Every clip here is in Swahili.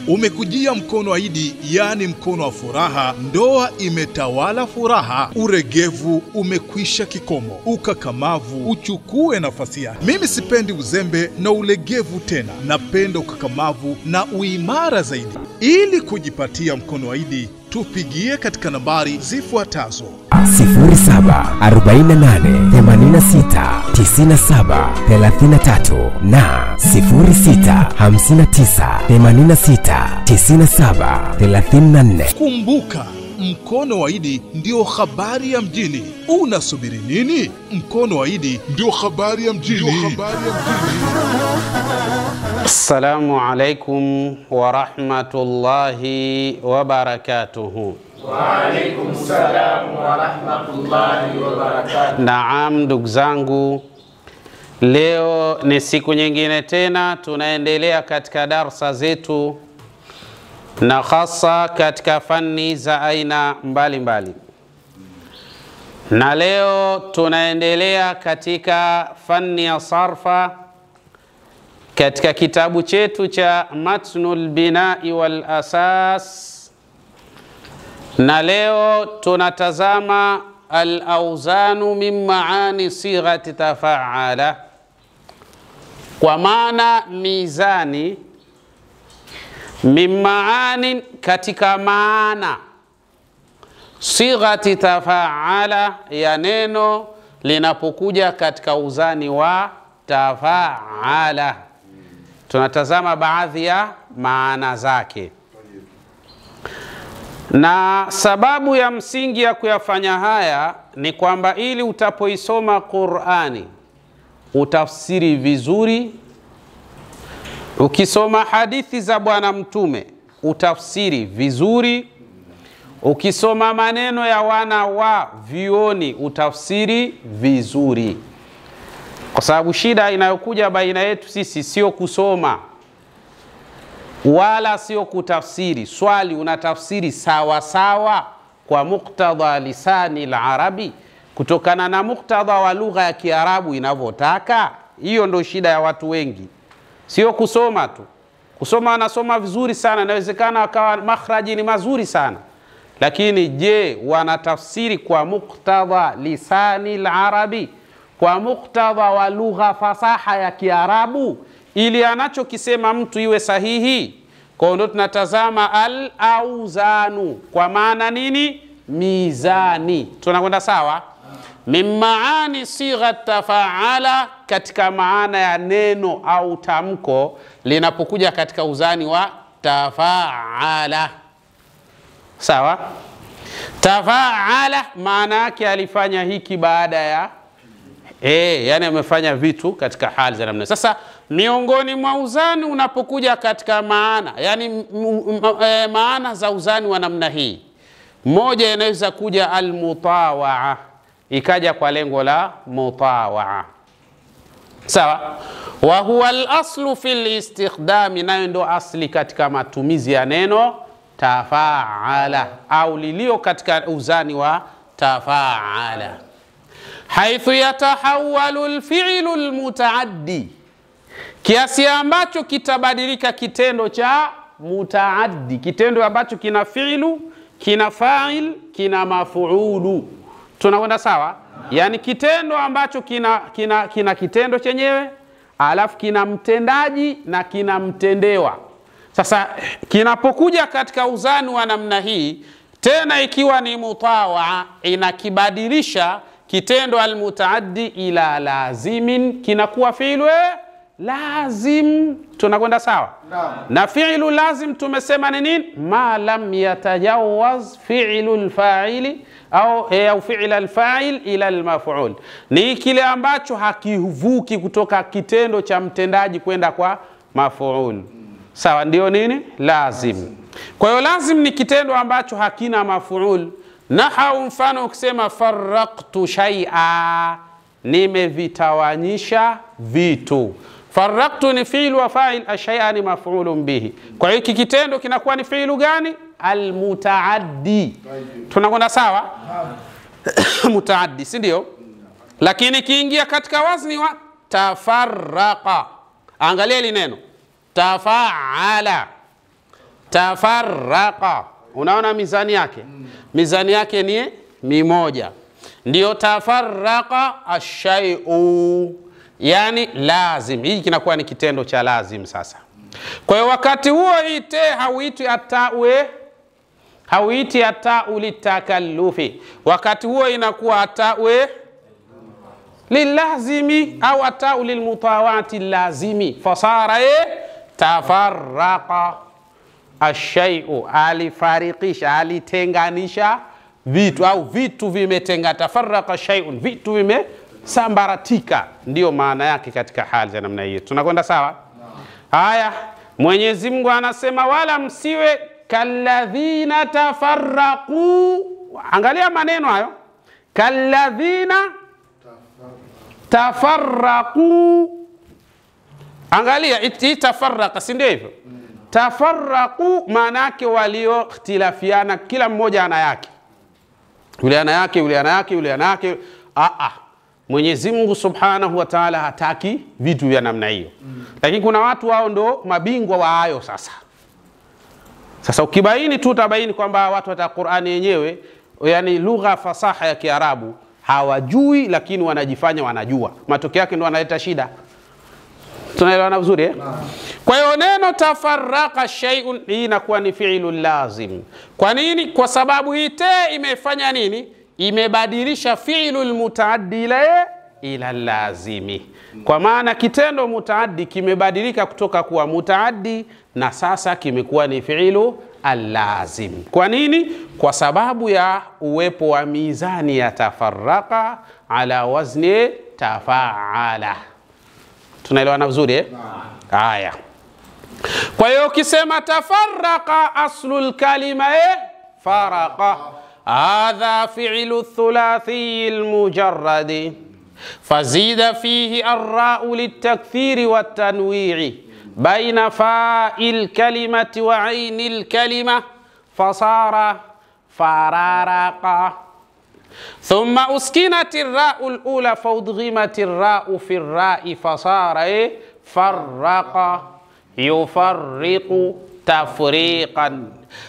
Umekujia mkono wa Idi, yani mkono wa furaha. Ndoa imetawala furaha, uregevu umekwisha kikomo, ukakamavu uchukue nafasi yake. Mimi sipendi uzembe na ulegevu tena, napenda ukakamavu na uimara zaidi. Ili kujipatia mkono wa Idi, tupigie katika nambari zifuatazo: 0748869733 na 0659869734. Kumbuka, mkono wa Idi ndio habari ya mjini. Unasubiri nini? Mkono wa Idi ndio habari ya mjini. Assalamu alaikum wa rahmatullahi wa barakatuhu. Wa alaikum salam wa rahmatullahi wa barakatuhu. Naam, ndugu zangu, leo ni siku nyingine tena tunaendelea katika darsa zetu, na hasa katika fani za aina mbalimbali. Na leo tunaendelea katika fani ya sarfa katika kitabu chetu cha Matnul Binai wal Asas, na leo tunatazama al-auzanu min maani sighati tafaala, kwa maana mizani, min maani katika maana, sighati tafaala ya neno linapokuja katika uzani wa tafaala. Tunatazama baadhi ya maana zake. Na sababu ya msingi ya kuyafanya haya ni kwamba ili utapoisoma Qur'ani utafsiri vizuri, ukisoma hadithi za Bwana Mtume utafsiri vizuri, ukisoma maneno ya wana wa vioni utafsiri vizuri. Kwa sababu shida inayokuja baina yetu sisi sio kusoma wala sio kutafsiri. Swali, unatafsiri sawa sawa kwa muktadha lisani al-arabi, kutokana na muktadha wa lugha ya Kiarabu inavyotaka? Hiyo ndio shida ya watu wengi, sio kusoma tu. Kusoma wanasoma vizuri sana, inawezekana wakawa makhraji ni mazuri sana, lakini je, wanatafsiri kwa muktadha lisani al-arabi, kwa muktadha wa lugha fasaha ya Kiarabu, ili anachokisema mtu iwe sahihi? Kwa hiyo tunatazama al-auzanu kwa maana nini? Mizani. Tunakwenda sawa? Min maani sigha tafaala, katika maana ya neno au tamko linapokuja katika uzani wa tafaala. Sawa? Tafaala maana yake alifanya hiki baada ya yani amefanya vitu katika hali za namna. Sasa miongoni mwa uzani unapokuja katika maana, yani maana za uzani wa namna hii, moja inaweza kuja al-mutawaa, ikaja kwa lengo la mutawaa. Sawa? Wa huwa al-aslu fil istikhdami, nayo ndo asli katika matumizi ya neno tafaala, au lilio katika uzani wa tafaala. Haithu yatahawalu al-fi'lu al-mutaaddi, kiasi ambacho kitabadilika kitendo cha mutaaddi, kitendo ambacho kina fi'lu, kina fa'il, kina mafuulu. Tunakwenda sawa? Yani kitendo ambacho kina kitendo chenyewe, alafu kina mtendaji na kina mtendewa. Sasa kinapokuja katika uzani wa namna hii, tena ikiwa ni mutawaa, inakibadilisha kitendo al-mutaaddi ila lazimin, kinakuwa fi'lu lazim. Tunakwenda sawa? Na fi'lu lazim tumesema ni nini? Ma lam yatajawaz fi'lu al-fa'ili au fi'l al-fa'il ila al-maf'ul, ni kile ambacho hakivuki kutoka kitendo cha mtendaji kwenda kwa maf'ul. Sawa? Ndio nini? Lazim. Kwa hiyo lazim ni kitendo ambacho hakina maf'ul. Nahau, mfano ukisema farraqtu shay'a, nimevitawanyisha vitu. Farraqtu ni fi'lu wa fa'il, ashay'a ni maf'ulun bihi. Kwa hiyo hiki kitendo kinakuwa ni fi'lu gani? Al-mutaaddi. Tunakwenda sawa? Mutaaddi, si ndio? Lakini kiingia katika wazni wa tafarraqa, angalia hili neno tafaala, tafarraqa. Unaona mizani yake? Mizani yake ni 1. Ndio tafarraqa ashay'u, yani lazim. Hii kinakuwa ni kitendo cha lazim sasa. Kwa hiyo wakati huo ite hauitwi atawe, hauiti atau litakallufi. Wakati huo inakuwa atawe lilazimi au atau lilmutawati lazimi. Fasara tafarraqa ashay'u, alifarikisha, alitenganisha vitu au vitu vimetenga. Tafarraqa shay'un, vitu vimesambaratika, ndio maana yake katika hali za namna hiyo. Tunakwenda sawa? Haya, Mwenyezi Mungu anasema wala msiwe kalladhina tafarraqu. Angalia maneno hayo, kalladhina tafarraqu. Angalia itafarraqa, si ndio hivyo? Tafarraqu maana yake walio ikhtilafiana, kila mmoja ana yake. Yule ana yake, yule ana yake, yule ana yake. Mwenyezi Mungu Subhanahu wa Ta'ala hataki vitu vya namna hiyo. Lakini kuna watu wao ndo mabingwa wa hayo sasa. Sasa ukibaini tu utabaini kwamba watu wa Qur'ani yenyewe, yani lugha fasaha ya Kiarabu hawajui, lakini wanajifanya wanajua. Matokeo yake ndo wanaleta shida. Tunaelewana vizuri eh? Kwa hiyo neno tafarraqa shay'un hii inakuwa ni fi'lu lazim. Kwa nini? Kwa sababu hii imefanya nini? Imebadilisha fi'lul mutaaddi ila lazimi. Kwa maana kitendo mutaaddi kimebadilika kutoka kuwa mutaaddi na sasa kimekuwa ni fi'lu al-lazim. Kwa nini? Kwa sababu ya uwepo wa mizani ya tafarraqa ala wazni tafa'ala. Tunaelewana vizuri eh? Haya. Kwa hiyo ukisema tafarraqa aslul kalima faraqa, hadha fi'lu thulathi almujarrad fazida fihi ar-ra'u litakthiri wat-tanwi'i baina fa'il kalimati wa 'ainil kalima fasara fararaqa. ثم أسكنت الراء الأولى فأدغمت الراء في الراء فصار فرق يفرق تفريقا.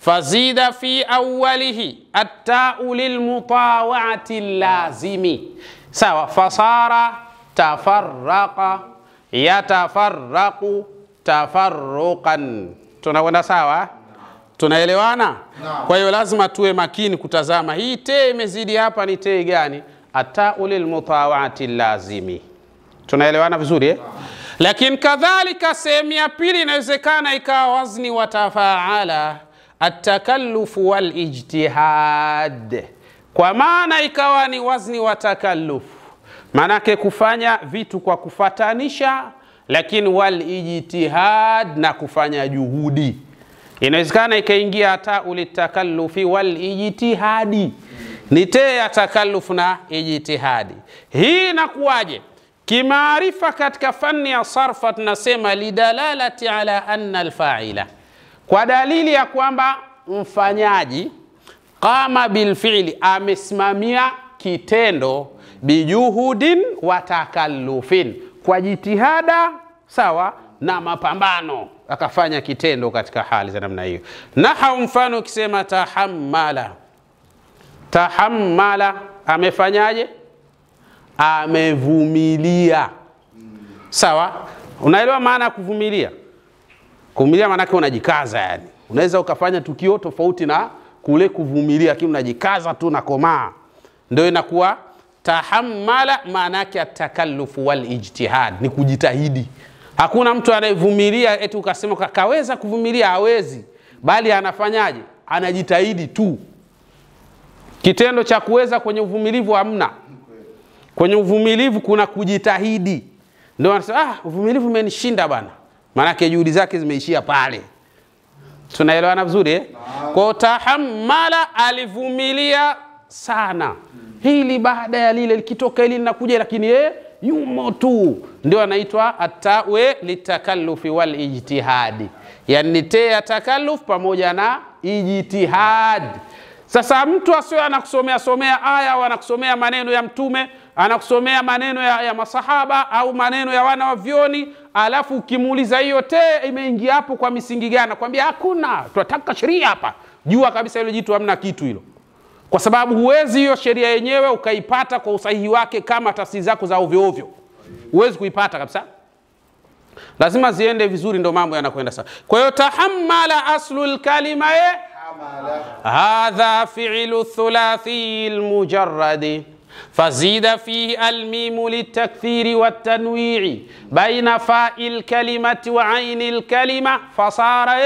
فزيد في أوله التاء للمطاوعة اللازم سوا فصار تفرق يتفرق تفرقا. tunakwenda sawa? Tunaelewana? Kwa hiyo lazima tuwe makini kutazama hii te imezidi hapa ni te gani? Atau lilmutawati lazimi. Tunaelewana vizuri eh? Lakini kadhalika sehemu ya pili inawezekana ikawa wazni wa tafaala, at-takallufu wal ijtihad. Kwa maana ikawa ni wazni wa takalluf, maanake kufanya vitu kwa kufatanisha, lakini wal ijtihad na kufanya juhudi. Inawezekana ikaingia atau litakallufi wal ijtihadi, ni te ya takallufu na ijtihadi. Hii inakuwaje? Kimaarifa katika fani ya sarfa tunasema lidalalati ala anna alfa'ila, kwa dalili ya kwamba mfanyaji qama bilfi'li, amesimamia kitendo bijuhudin wa takallufin, kwa jitihada sawa na mapambano akafanya kitendo katika hali za namna hiyo. Na mfano ukisema tahammala, tahammala amefanyaje? Amevumilia. Sawa? Unaelewa maana ya kuvumilia? Kuvumilia maana yake unajikaza yani. Unaweza ukafanya tukio tofauti na kule kuvumilia, lakini unajikaza tu na komaa. Ndio inakuwa tahammala, maana yake atakallufu wal ijtihad, ni kujitahidi. Hakuna mtu anayevumilia eti ukasema kaweza kuvumilia, hawezi, bali anafanyaje? Anajitahidi tu. Kitendo cha kuweza kwenye uvumilivu hamna. Kwenye uvumilivu kuna kujitahidi. Ndio anasema uvumilivu umenishinda bana, maana yake juhudi zake zimeishia pale. Tunaelewana vizuri eh? Kwa tahammala, alivumilia sana. Hili baada ya lile likitoka hili linakuja, lakini yumo tu. Ndio anaitwa atawe litakallufi wal ijtihadi, yani te ya takalluf pamoja na ijtihad. Sasa mtu asiwe anakusomea aya au anakusomea maneno ya mtume, anakusomea maneno ya masahaba au maneno ya wana wa vyoni, alafu ukimuuliza hiyo te imeingia hapo kwa misingi gani, nakwambia hakuna, tunataka sheria hapa. Jua kabisa hilo jitu hamna kitu hilo, kwa sababu huwezi hiyo sheria yenyewe ukaipata kwa usahihi wake kama tafsiri zako za ovyo ovyo. Huwezi kuipata kabisa, lazima ziende vizuri, ndo mambo yanakwenda sawa. Kwa hiyo tahammala aslul kalima hadha fi'lu thulathi almujarrad fazida fihi almim litakthiri watanwi'i baina fa'il kalimati wa 'ainil kalima fasara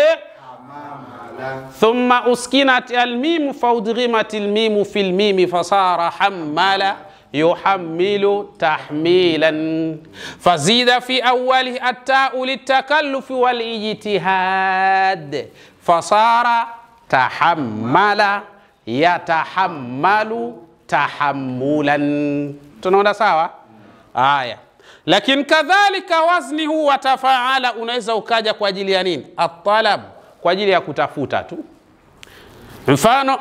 ثم أسكنت الميم فأدغمت الميم في الميم فصار حمل يحمل تحميلا فزيد في أوله التاء للتكلف والاجتهاد فصار تحمل يتحمل تحملا. tunaona sawa aya. Lakini kadhalika wazni huwa tafaala unaweza ukaja kwa ajili ya nini? At-talab, kwa ajili ya kutafuta tu. Mfano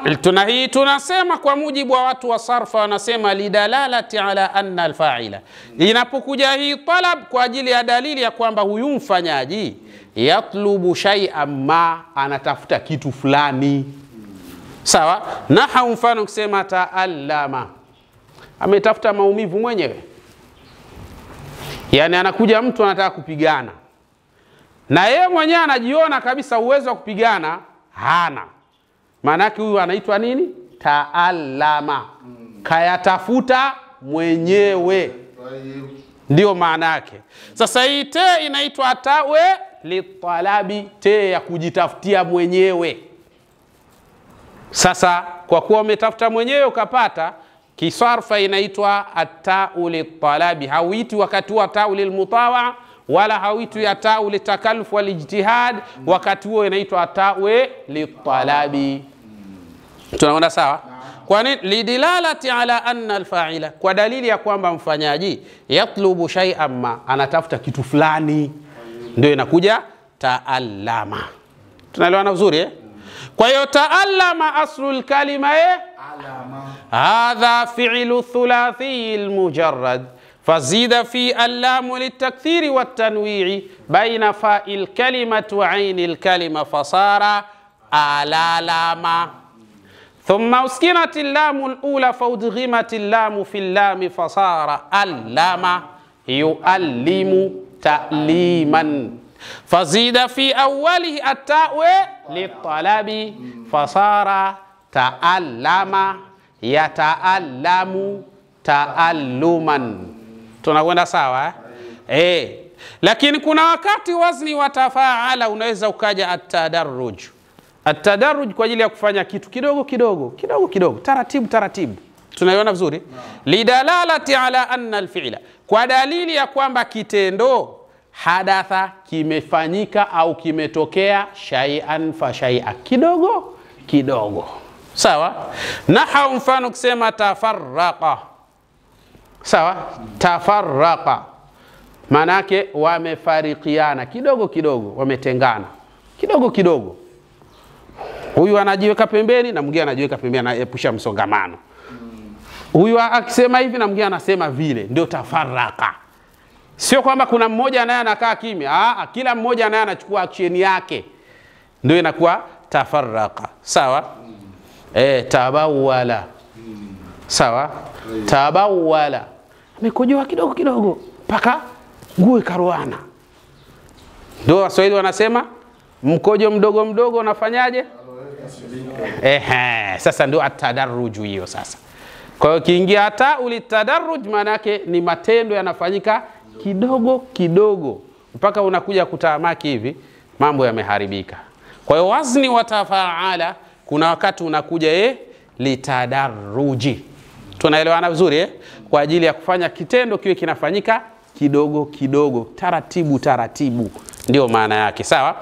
tunasema kwa mujibu wa watu wa sarfa wanasema lidalalati ala anna alfa'ila, inapokuja hii talab kwa ajili ya dalili ya kwamba huyu mfanyaji yatlubu shay'an ma, anatafuta kitu fulani. Sawa? Naha mfano kusema ta'allama, ametafuta maumivu mwenyewe. Yani anakuja mtu anataka kupigana, na yeye mwenyewe anajiona kabisa uwezo wa kupigana hana. Maana yake huyu anaitwa nini? Ta'allama. Kayatafuta mwenyewe. Ndio maana yake. Sasa hii te inaitwa tawe litalabi, te ya kujitafutia mwenyewe. Sasa kwa kuwa umetafuta mwenyewe ukapata, kisarfa inaitwa at-ta'u litalabi. Hauiti wakati wa ta'u lilmutawa wala hawitu ya ta'u litakalluf wal ijtihad, wakati huo inaitwa ta'u litalabi. Tunaona sawa? Kwa nini? Lidilalati ala anna alfa'ila, kwa dalili ya kwamba mfanyaji yatlubu shay'an ma, anatafuta kitu fulani, ndio inakuja ta'allama. Tunaelewana vizuri eh? Kwa hiyo ta'allama aslul kalima hadha fi'lu thulathi almujarrad فزيد في اللام للتكثير والتنويع بين فاء الكلمة وعين الكلمة فصار آلالاما ثم أسكنت اللام الأولى فأدغمت اللام في اللام فصار اللام يؤلم تأليما فزيد في أوله التاء للطلب فصار تألم يتألم تألما. Tunakwenda sawa lakini kuna wakati wazni wa tafaala unaweza ukaja at-tadarruj. At-tadarruj kwa ajili ya kufanya kitu kidogo kidogo kidogo kidogo, taratibu taratibu. Tunaiona vizuri? Lidalalati ala anna al-fi'la, kwa dalili ya kwamba kitendo hadatha kimefanyika au kimetokea shay'an fa shay'a, kidogo kidogo. Sawa? Naha mfano kusema tafarraqa. Sawa? Tafarraqa manake wamefarikiana kidogo kidogo, wametengana kidogo kidogo. Huyu anajiweka pembeni na mwingine anajiweka pembeni, anaepusha msongamano. Huyu akisema hivi na mwingine anasema vile, ndio tafarraqa. Sio kwamba kuna mmoja naye anakaa kimya, kila mmoja naye anachukua action yake, ndio inakuwa tafarraqa. Sawa? Tabawala. Sawa? Tabawala, amekojoa kidogo kidogo mpaka nguo ikaroana. Ndio Waswahili wanasema mkojo mdogo mdogo unafanyaje? Sasa ndio at-tadarruj hiyo sasa. Kwa hiyo kiingia hata ulitadarruj maana yake ni matendo yanafanyika kidogo kidogo mpaka unakuja kutamaki hivi, mambo yameharibika. Kwa hiyo wazni wa tafaala kuna wakati unakuja litadarruji. Tunaelewana vizuri kwa ajili ya kufanya kitendo kiwe kinafanyika kidogo kidogo, taratibu taratibu, ndio maana yake. Sawa?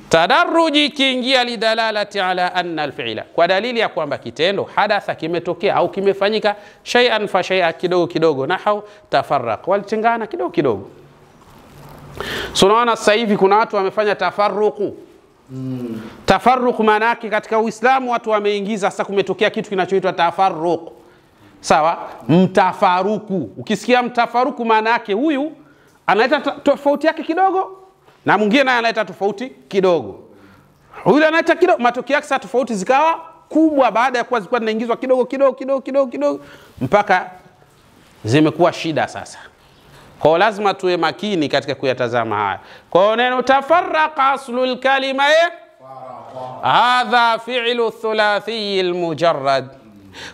Tadarruji kiingia lidalalati ala anna alfi'la, kwa dalili ya kwamba kitendo hadatha kimetokea au kimefanyika shay'an fa shay'a, kidogo kidogo. Nahau tafarraq, walitengana kidogo kidogo. Unaona sasa hivi kuna watu wamefanya tafarruqu. Tafarruq maana yake katika Uislamu watu wameingiza, sasa kumetokea kitu kinachoitwa tafarruq. Sawa? Mtafaruku. Ukisikia mtafaruku maana yake huyu analeta tofauti yake kidogo, na mwingine naye analeta tofauti kidogo. Yule analeta kidogo, matokeo yake sasa tofauti zikawa kubwa, baada ya kuwa zilikuwa zinaingizwa kidogo mpaka zimekuwa shida sasa. Kwa lazima tuwe makini katika kuyatazama haya. Kwa neno tafarraqa aslul kalima hadha fi'lu thulathi almujarrad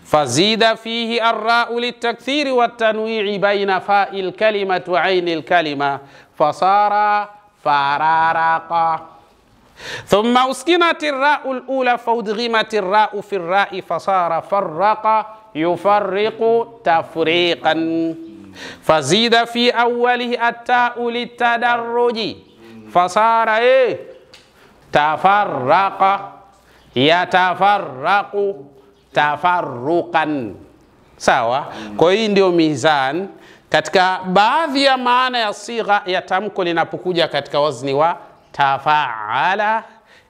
fazida fihi ar-ra'u litakthiri wat-tanwi'i bayna fa'il kalimati wa 'ainil kalima fasara fararaqa. ثم أسكنت الراء الأولى فأدغمت الراء في الراء فصار فرق يفرق تفريقا. فزيد في أوله التاء للتدرج فصار تفرق يتفرق تفرقا. sawa. Kwa hiyo ndio mizan katika baadhi ya maana ya sigha ya tamko linapokuja katika wazni wa tafaala,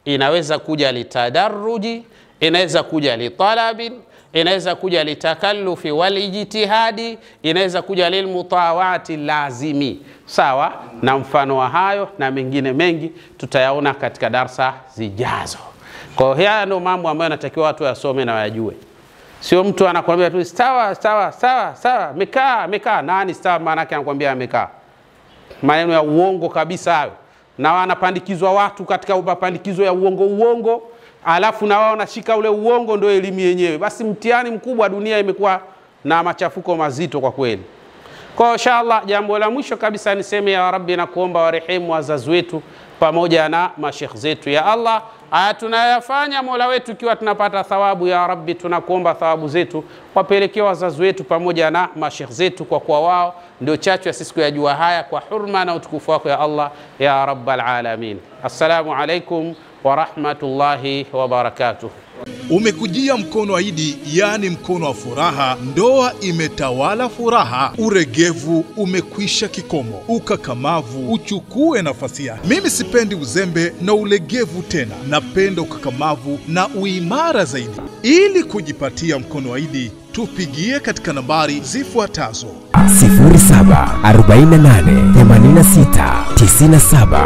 inaweza kuja litadarruji, inaweza kuja litalabin, inaweza kuja litakallufi walijtihadi, inaweza kuja lilmutawati lazimi. Sawa, na mfano wa hayo na mengine mengi tutayaona katika darsa zijazo. Kwa hiyo haya ndio mambo ambayo natakiwa watu wasome na wajue. Sio mtu anakuambia tu sawa, mekaa. Nani sawa maana yake anakuambia amekaa? Maneno ya uongo kabisa hayo. Na wanapandikizwa watu katika mapandikizo ya uongo, alafu na wao wanashika ule uongo ndio elimu yenyewe. Basi mtihani mkubwa, dunia imekuwa na machafuko mazito kwa kweli. Kwa inshallah, jambo la mwisho kabisa niseme ya Rabbi, na kuomba warehemu wazazi wetu pamoja na mashekh zetu. Ya Allah, haya tunayafanya Mola wetu ikiwa tunapata thawabu, ya Rabbi tunakuomba thawabu zetu wapelekee wazazi wetu pamoja na mashekh zetu, kwa kuwa wao ndio chachu ya sisi kuyajua haya, kwa hurma na utukufu wako ya Allah ya Rabbal Alamin. Assalamu alaikum wa rahmatullahi wa barakatuh. Umekujia mkono wa Idi, yani mkono wa furaha. Ndoa imetawala furaha, uregevu umekwisha kikomo, ukakamavu uchukue nafasi yake. Mimi sipendi uzembe na ulegevu tena, napenda ukakamavu na uimara zaidi. Ili kujipatia mkono wa Idi, tupigie katika nambari zifuatazo: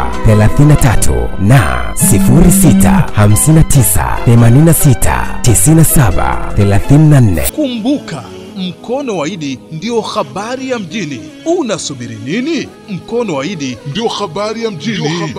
0748869733 na 0659869734. Kumbuka, mkono wa Idi ndio habari ya mjini. Unasubiri nini? Mkono wa Idi ndio habari ya mjini.